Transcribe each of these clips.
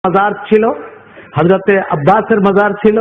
মাজার ছিল, হযরতে আব্বাসের মাজার ছিল,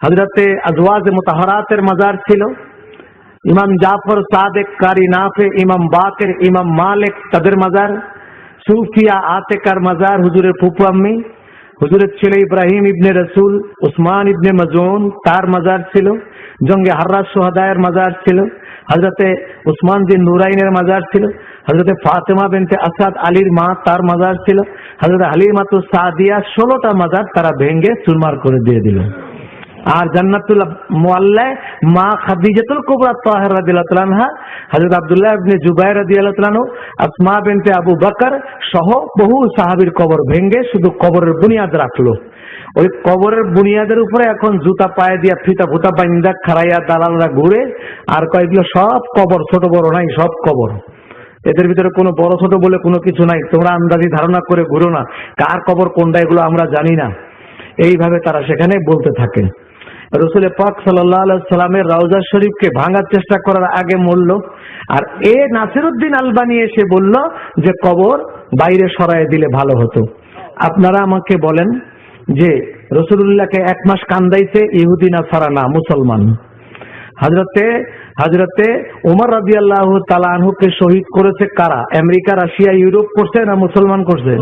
হযরতে আজওয়াজ মুতাহহারাতের মাজার ছিল, ইমাম জাফর সাদেক কারি নাফে, ইমাম বাকের, ইমাম মালিক তাদের মাজার, সুফিয়া আতেকার মাজার, হুজুরের ফুফু আম্মি, হুজুরের ছেলে ইব্রাহিম ইবনে রসুল, উসমান ইবনে মাজুন তার মাজার ছিল, জঙ্গে হাররাজ সুহাদায়ের মাজার ছিল, হযরতে উসমান বিন নুরাইনের মাজার ছিল, হযরতে ফাতেমা বিনতে আসাদ আলীর মা তার মাজার ছিল, হযরত হালিমাতুস সাদিয়া 16টা মাজার তারা ভেঙে চুরমার করে দিয়ে দিল। আর জান্নাতুল মুআল্লায় মা খাদিজাতুল কুবরা তাহেরা রাদিয়াল্লাহু তাআলা আনহা, হযরত আব্দুল্লাহ ইবনে জুবাইর রাদিয়াল্লাহু তাআলা আনহু, আসমা বিনতে আবু বকর সহ বহু সাহাবীর কবর ভেঙে শুধু কবরের বুনিয়াদ রাখলো। ওই কবরের বুনিয়াদের উপরে এখন জুতা পায়ে দিয়া ফিতা ফুতা বাইন্দা খাড়াইয়া দালালরা ঘুরে আর কয়েকগুলো সব কবর, ছোট বড় নাই, সব কবর। এদের ভিতরে কোনো বড় ছোট বলে কোনো কিছু নাই, তোমরা আন্দাজি ধারণা করে ঘুরো না, কার কবর কোনটা এগুলো আমরা জানি না। এইভাবে তারা সেখানে বলতে থাকে। রাসূল পাক সাল্লাল্লাহু আলাইহি সাল্লামের রওজা শরীফকে ভাঙার চেষ্টা করার আগে মরল। আর নাসিরউদ্দিন আলবানী এসে বলল যে কবর বাইরে সরায় দিলে ভালো হতো। আপনারা আমাকে বলেন যে রাসূলুল্লাহকে 1 মাস কান্দাইছে ইহুদি নাসারা না, মুসলমান। হযরতে ওমর রাদিয়াল্লাহু তাআলা আনহুকে শহীদ করেছে কারা? আমেরিকা, রাশিয়া, ইউরোপ করছে না মুসলমান করছে?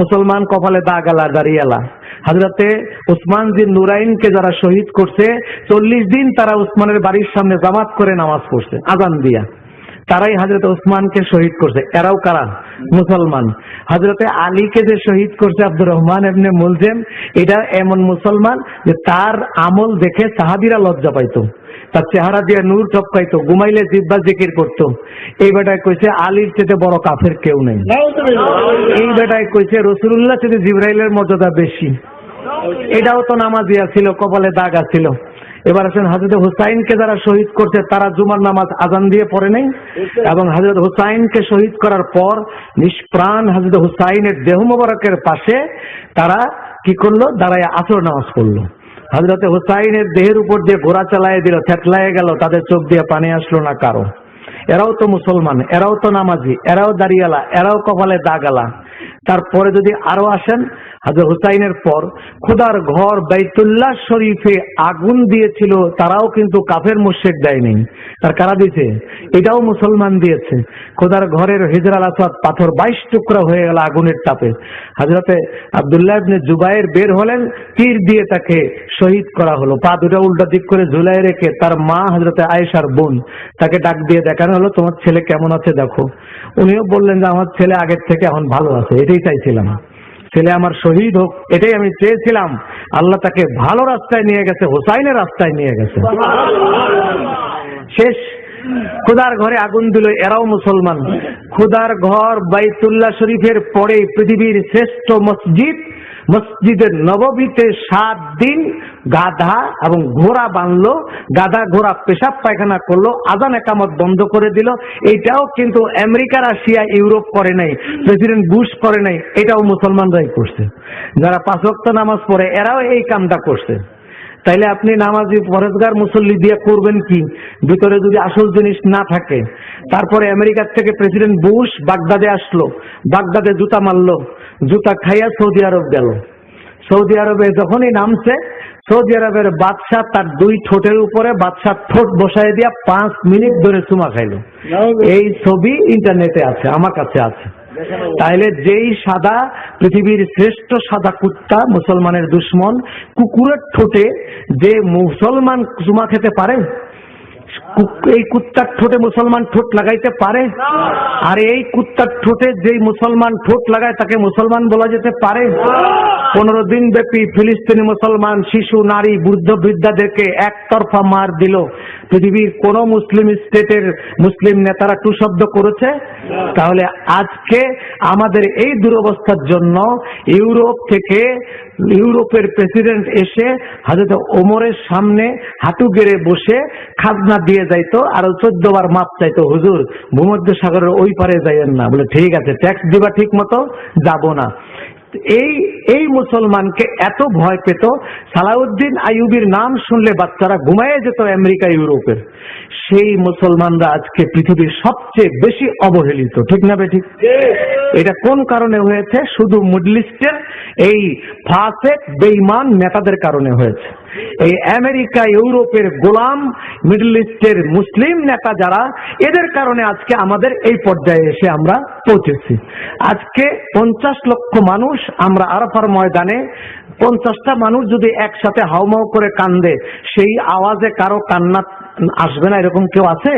মুসলমান কপালে দাগ আলা দাড়িয়ালা। হযরতে উসমান বিন নুরাইনকে যারা শহীদ করছে 40 দিন তারা উসমানের বাড়ির সামনে জামাত করে নামাজ পড়ছে আযান দিয়া, তারাই হযরত উসমানকে শহীদ করছে। এরাও কারা? মুসলমান। হযরতে আলীকে যে শহীদ করছে আব্দুর রহমান ইবনে মুলজিম, এটা এমন মুসলমান যে তার আমল দেখে সাহাবীরা লজ্জা পাইতো, তার চেহারা দিয়ে নূর টপকাইতো, ঘুমাইলে জিহ্বা জিকির করতো। এই বেটায় কইছে আলীর চেয়ে বড় কাফের কেউ নেই। এই বেটায় কইছে রাসূলুল্লাহ চেয়ে জিবরাইলের মর্যাদা বেশি। এটাও তো নামাজিয়া ছিল, কপালে দাগ ছিল। এবার আসেন হযরত হুসাইনকে যারা শহীদ করছে তারা জুমার নামাজ আজান দিয়ে পড়ে নাই, এবং হযরত হুসাইনকে শহীদ করার পর নিষ্প্রাণ হযরত হুসাইনের দেহ মোবারকের পাশে তারা কি করলো? দাঁড়ায় আসর নামাজ পড়লো। হযরত হুসাইনের দেহের উপর দিয়ে ঘোড়া চালায় দিল, থেতলায় গেল, তাদের চোখ দিয়ে পানি আসলো না কারো। এরাও তো মুসলমান, এরাও তো নামাজি, এরাও দাড়িয়ালা, এরাও কপালে দাগালা। তারপরে যদি আরো আসেন, হযরত হুসাইনের পর খোদার ঘর বাইতুল্লাহ শরীফে আগুন দিয়েছিল, তারাও কিন্তু কাফের মুশরিক দেয়নি। তার কারা দিয়েছে? এটাও মুসলমান দিয়েছে। খোদার ঘরের হিজরাল আসওয়াদ পাথর 22 টুকরা হয়ে গেল আগুনের তাপে। হযরতে আব্দুল্লাহ ইবনে জুবাইর বের হলেন, তীর দিয়ে তাকে শহীদ করা হলো। পা দুটো উল্টা দিক করে ঝুলাই রেখে তার মা হযরতে আয়েশার বোন তাকে ডাক দিয়ে দেখানো হলো, তোমার ছেলে কেমন আছে দেখো। উনিও বললেন যে আমার ছেলে আগের থেকে এখন ভালো আছে, এটাই চাইছিলাম, ছেলে আমার শহীদ হোক, এটাই আমি চেয়েছিলাম। আল্লাহ তাকে ভালো রাস্তায় নিয়ে গেছে, হুসাইনের রাস্তায় নিয়ে গেছে। শেষ খোদার ঘরে আগুন দিল, এরাও মুসলমান। খোদার ঘর বাইতুল্লাহ শরীফের পরে পৃথিবীর শ্রেষ্ঠ মসজিদ, মসজিদের নববীতে 7 দিন গাধা এবং ঘোড়া বাঁধলো, গাধা ঘোড়া পেশাব পায়খানা করলো, আজান একামত বন্ধ করে দিল। এইটাও কিন্তু আমেরিকা, রাশিয়া, ইউরোপ করে নাই, প্রেসিডেন্ট বুশ করে নাই, এটাও মুসলমানরাই করছে। যারা 5 ওয়াক্ত নামাজ পড়ে এরাও এই কামটা করছে। তাইলে আপনি নামাজি পরেজগার মুসল্লি দিয়ে করবেন কি, ভিতরে যদি আসল জিনিস না থাকে? তারপরে আমেরিকার থেকে প্রেসিডেন্ট বুশ বাগদাদে আসলো, বাগদাদে জুতা মারলো, জুতা খাইয়া সৌদি আরব গেল। সৌদি আরবে যখনই নামছে, সৌদি আরবের বাদশাহ তার 2 ঠোঁটের উপরে বাদশাহ ঠোঁট বসায় দিয়া 5 মিনিট ধরে চুমা খাইলো। এই ছবি ইন্টারনেটে আছে, আমার কাছে আছে। তাইলে যেই সাদা, পৃথিবীর শ্রেষ্ঠ সাদা কুত্তা, মুসলমানের দুশ্মন, কুকুরের ঠোঁটে যে মুসলমান চুমা খেতে পারে, এই কুত্তার ঠোঁটে মুসলমান ঠোঁট লাগাইতে পারে? আর এই কুত্তার ঠোঁটে যেই মুসলমান ঠোঁট লাগায় তাকে মুসলমান বলা যেতে পারে? 15 দিন ব্যাপী ফিলিস্তিনি মুসলমান শিশু, নারী, বৃদ্ধ বৃদ্ধাদেরকে একতরফা মার দিল। পৃথিবীর কোন মুসলিম স্টেটের মুসলিম নেতারা টু শব্দ করেছে? তাহলে আজকে আমাদের এই দুরবস্থার জন্য ইউরোপ থেকে ইউরোপের প্রেসিডেন্ট এসে হযরত ওমরের সামনে হাঁটু গেড়ে বসে খাজনা দিয়ে যাইতো, আর 14 বার মাপ চাইতো, হুজুর ভূমধ্য সাগরের ওই পারে যাইয়েন না। বলে ঠিক আছে, ট্যাক্স দিবা ঠিক মতো, যাব না। এই এই মুসলমানকে এত ভয় পেত, সালাউদ্দিন আইয়ুবীর নাম শুনলে বাচ্চারা ঘুমায় যেত আমেরিকা ইউরোপের। সেই মুসলমানরা আজকে পৃথিবীর সবচেয়ে বেশি অবহেলিত, ঠিক না বেঠিক? এটা কোন কারণে হয়েছে? শুধু মিডল ইস্টের এই ফাসেক বেঈমান নেতাদের কারণে হয়েছে। এই আমেরিকা ইউরোপের গোলাম মিডল ইস্টের মুসলিম নেতা যারা, এদের কারণে আজকে আমাদের এই পর্যায়ে এসে আমরা পৌঁছেছি। আজকে 50 লক্ষ মানুষ আমরা আরাফার ময়দানে, 50টা মানুষ যদি একসাথে হাউমাউ করে কান্দে, সেই আওয়াজে কারো কান্না আসবে না এরকম কেউ আছে?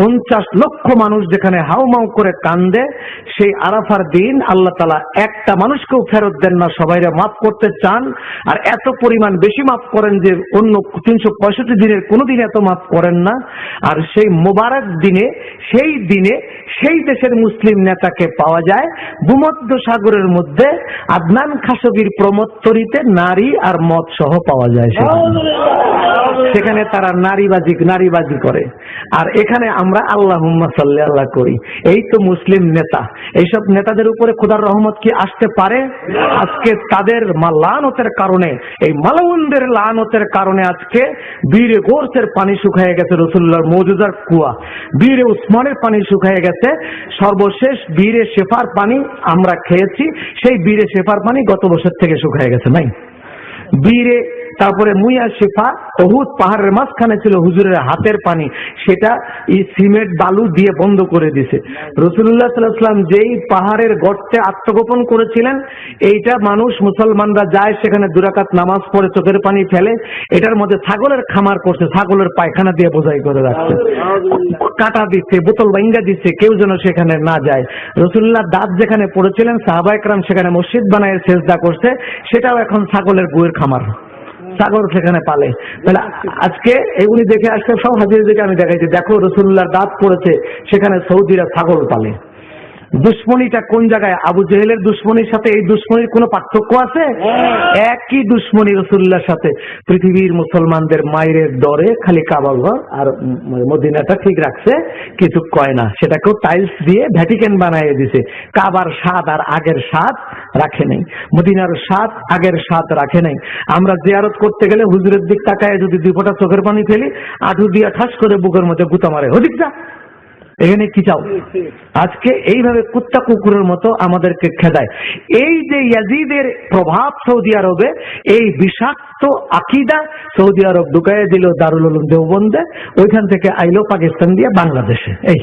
50 লক্ষ মানুষ যেখানে হাউমাউ করে কান্দে, সেই আরাফার দিন আল্লাহ তাআলা একটা মানুষকেও ফেরত দেন না, সবাইরে মাফ করতে চান। আর এত পরিমাণ বেশি মাফ করেন যে অন্য 365 দিনের কোনো দিন এত মাফ করেন না। আর সেই মোবারক দিনে, সেই দিনে সেই দেশের মুসলিম নেতাকে পাওয়া যায় ভূমধ্য সাগরের মধ্যে আদনান খাশোগির প্রমোত্তরিতে নারী আর মদ সহ পাওয়া যায়। সেখানে তারা নারীবাজি করে, আর এখানে আমরা আল্লাহুম্মা সাল্লি আল্লাহ করি। এই তো মুসলিম নেতা। এইসব নেতাদের উপরে খোদার রহমত কি আসতে পারে? আজকে তাদের লানতের কারণে, এই মালাউনদের লানতের কারণে আজকে বীরে গোরসের পানি শুকিয়ে গেছে, রাসূলুল্লাহর মুজিজার কুয়া। বীরে উসমানের পানি শুকিয়ে গেছে, সর্বশেষ বীরে শেফার পানি আমরা খেয়েছি, সেই বীরে শেফার পানি গত বছর থেকে শুকিয়ে গেছে। নাই বীরে, তারপরে মুইয়া শেফা উহুদ পাহাড়ের মাঝখানে ছিল হুজুরের হাতের পানি, সেটা এই সিমেন্ট বালু দিয়ে বন্ধ করে দিয়েছে। রাসূলুল্লাহ সাল্লাল্লাহু আলাইহি ওয়াসাল্লাম যেই পাহাড়ের গর্তে আত্মগোপন করেছিলেন, এইটা মানুষ মুসলমানরা যায় সেখানে 2 রাকাত নামাজ পড়ে চোখের পানি ফেলে, এটার মধ্যে ছাগলের খামার করছে, ছাগলের পায়খানা দিয়ে বোঝাই করে রাখছে, কাটা দিচ্ছে, বোতল ভাঙ্গা দিচ্ছে, কেউ যেন সেখানে না যায়। রাসূলুল্লাহ দাঁত যেখানে পড়েছিলেন, সাহাবায়ে কেরাম সেখানে মসজিদ বানায় সেজদা করছে, সেটাও এখন ছাগলের গুয়ের খামার, ছাগল সেখানে পালে। তাহলে আজকে এগুলি দেখে আসতে সব হাজির দিকে আমি দেখাইছি, দেখো রাসূলুল্লাহর দাঁত পড়েছে, সেখানে সৌদিরা ছাগল পালে। দুশ্মনীটা কোন জায়গায়? আবু জেহেলের দুশ্মনীর সাথে এই দুশ্মনীর কোনো পার্থক্য আছে? একই দুশ্মনী রাসূলুল্লাহর সাথে। পৃথিবীর মুসলমানদের মায়ের ডরে খালি কাবা ঘর আর মদিনাটা ঠিক রাখছে, কিছু কয় না। সেটাকেও টাইলস দিয়ে ভ্যাটিকান বানিয়ে দিছে। কাবার স্বাদ আর আগের স্বাদ রাখে নাই, মদিনার স্বাদ আগের স্বাদ রাখে নাই। আমরা জিয়ারত করতে গেলে হুজুরের দিক তাকায় যদি 2 ফোঁটা চোখের পানি ফেলি, আঁটু দিয়ে ঠাস করে বুকের মধ্যে গুতা মারে, ওদিক যা, এখানে কি চাও? আজকে এইভাবে কুত্তা কুকুরের মতো আমাদেরকে খেদায়। এই যে ইয়াজিদের প্রভাব সৌদি আরবে, এই বিষাক্ত আকীদা সৌদি আরব ঢুকাইয়া দিল দারুল উলুম দেওবন্দে, ওইখান থেকে আইলো পাকিস্তান দিয়ে বাংলাদেশে। এই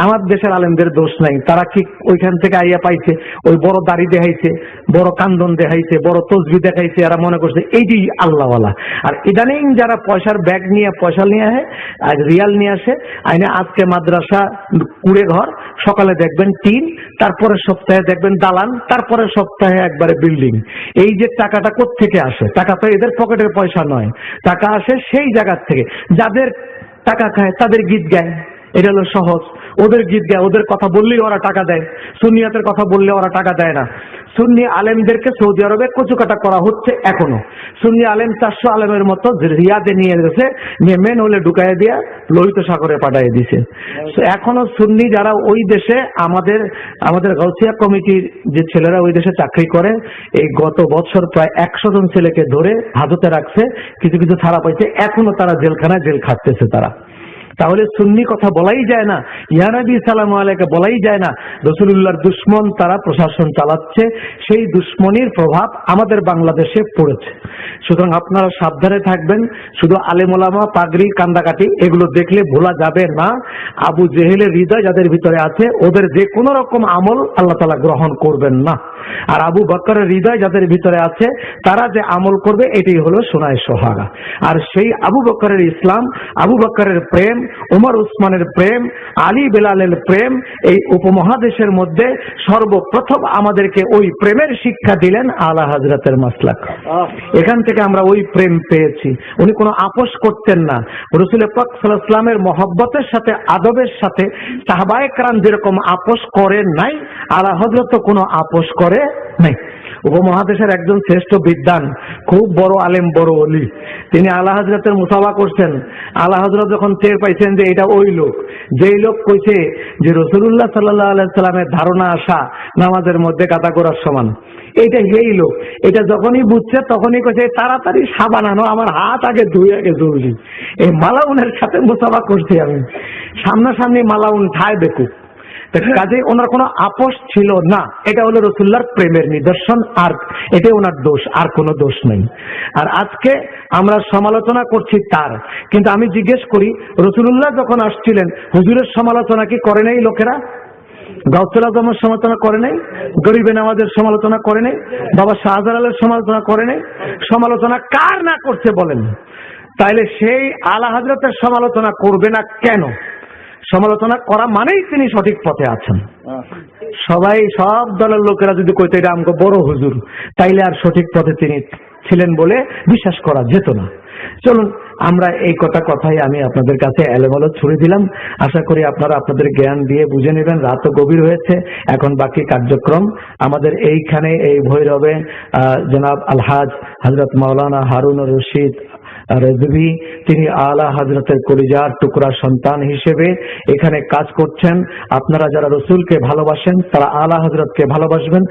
আমার দেশের আলেমদের দোষ নাই, তারা কি ওইখান থেকে আইয়া পাইছে, ওই বড় দাড়ি দেখাইছে, বড় কান্দন দেখাইছে, বড় তসবি দেখাইছে, এরা মনে করছে এইটি আল্লাহওয়ালা। আর ইদানিং যারা পয়সার ব্যাগ নিয়ে পয়সা নিয়ে আসে আর রিয়াল নিয়ে আসে, আইনে আজকে মাদ্রাসা কুড়ে ঘর, সকালে দেখবেন টিন, তারপরে সপ্তাহে দেখবেন দালান, তারপরে সপ্তাহে একবারে বিল্ডিং। এই যে টাকাটা কোত্থেকে আসে? টাকা তো এদের পকেটের পয়সা নয়, টাকা আসে সেই জায়গার থেকে। যাদের টাকা খায় তাদের গীত গায়, এটা হলো সহজ। ওদের গীত গায়, ওদের কথা বললেই ওরা টাকা দেয়। সুন্নিয়াতের কথা বললে ওরা টাকা দেয় না। সুন্নি আলেমদেরকে সৌদি আরবে কচুকাটা করা হচ্ছে এখনো। সুন্নি আলেম 400 আলেমের মতো রিয়াদে নিয়ে গেছে, নিয়ে মেন হলে ঢুকাই দিয়া লোহিত সাগরে পাঠিয়ে দিছে। এখনো সুন্নি যারা ওই দেশে, আমাদের গাউসিয়া কমিটির যে ছেলেরা ওই দেশে চাকরি করে, এই গত বছর প্রায় 100 জন ছেলেকে ধরে হাজতে রাখছে, কিছু কিছু ছাড়া পাইছে, এখনো তারা জেলখানায় জেল খাটতেছে তারা। তাহলে সুন্নি কথা বলাই যায় না, ইয়া নবী সালামু আলাইকা বলাই যায় না। রাসূলুল্লাহর দুশমন তারা প্রশাসন চালাচ্ছে, সেই দুশমনির প্রভাব আমাদের বাংলাদেশে পড়েছে। সুতরাং আপনারা সাবধানে থাকবেন। শুধু আলেম ওলামা, পাগড়ি, কান্দাকাটি এগুলো দেখলে ভোলা যাবে না। আবু জেহেলের হৃদয় যাদের ভিতরে আছে, ওদের যে কোনো রকম আমল আল্লাহ তাআলা গ্রহণ করবেন না। আর আবু বকরের হৃদয় যাদের ভিতরে আছে, তারা যে আমল করবে এটাই হলো সোনায় সোহাগা। আর সেই আবু বকরের ইসলাম, আবু বকরের প্রেম, ওমর উসমানের প্রেম, আলী বেলালের প্রেম, এই উপমহাদেশের মধ্যে সর্বপ্রথম আমাদেরকে ওই প্রেমের শিক্ষা দিলেন আলা হযরতের মাসলাক। এখান থেকে আমরা ওই প্রেম পেয়েছি। উনি কোনো আপোষ করতেন না। রাসূল পাক সাল্লাল্লাহু আলাইহি ওয়াসাল্লামের মহব্বতের সাথে, আদবের সাথে সাহাবায়ে কেরাম যেরকম আপোষ করে নাই, আলা হযরত কোনো আপোষ করে নাই। উপমহাদেশের একজন শ্রেষ্ঠ বিদ্বান, খুব বড় আলেম, বড় ওলি, তিনি আলা হযরতের মুসাফা করছেন। আলা হযরত যখন টের পাইছেন যে এটা ওই লোক, যেই লোক কইছে যে রাসূলুল্লাহ সাল্লাল্লাহু আলাইহি সাল্লামের ধারণা আসা নামাজের মধ্যে কাতা করার সমান, এইটা এই লোক এটা যখনই বুঝছে তখনই কইছে তাড়াতাড়ি সাবান আনো, আমার হাত আগে ধুই আগে জরুরি। এই মালাউনের সাথে মুসাফা করছি আমি, সামনাসামনি মালাউন ঠায় দেখুক। কাজে ওনার কোনো আপোষ ছিল না। এটা হলো রাসূলুল্লাহর প্রেমের নিদর্শন, আর এটা ওনার দোষ, আর কোনো দোষ নেই। আর আজকে আমরা সমালোচনা করছি তার, কিন্তু আমি জিজ্ঞেস করি রাসূলুল্লাহ যখন আসছিলেন হুজুরের সমালোচনা কি করে নাই লোকেরা? গাউসুল আজমের সমালোচনা করে নাই, গরিবে নামাজের সমালোচনা করে নাই, বাবা শাহজালালের সমালোচনা করে নাই? সমালোচনা কার না করছে বলেন? তাইলে সেই আলা হযরতের সমালোচনা করবে না কেন? সমালোচনা করা মানেই তিনি সঠিক পথে আছেন। সবাই সব দলের লোকেরা যদি কইতো এটা আমাকে বড় হুজুর, তাইলে আর সঠিক পথে তিনি ছিলেন বলে বিশ্বাস করা যেত না। চলুন আমরা এই কথাই আমি আপনাদের কাছে এলোমেলো ছুড়ে দিলাম। আশা করি আপনারা আপনাদের জ্ঞান দিয়ে বুঝে নেবেন। রাতও গভীর হয়েছে, এখন বাকি কার্যক্রম আমাদের এইখানে এই ভৈরবে জনাব আলহাজ হযরত মাওলানা হারুন রশিদ রেজভী, তিনি আলা হযরতের কলিজার টুকরা সন্তান হিসেবে এখানে কাজ করছেন। আপনারা যারা রসুলকে ভালোবাসেন তারা আলা হযরতকে ভালোবাসবেন।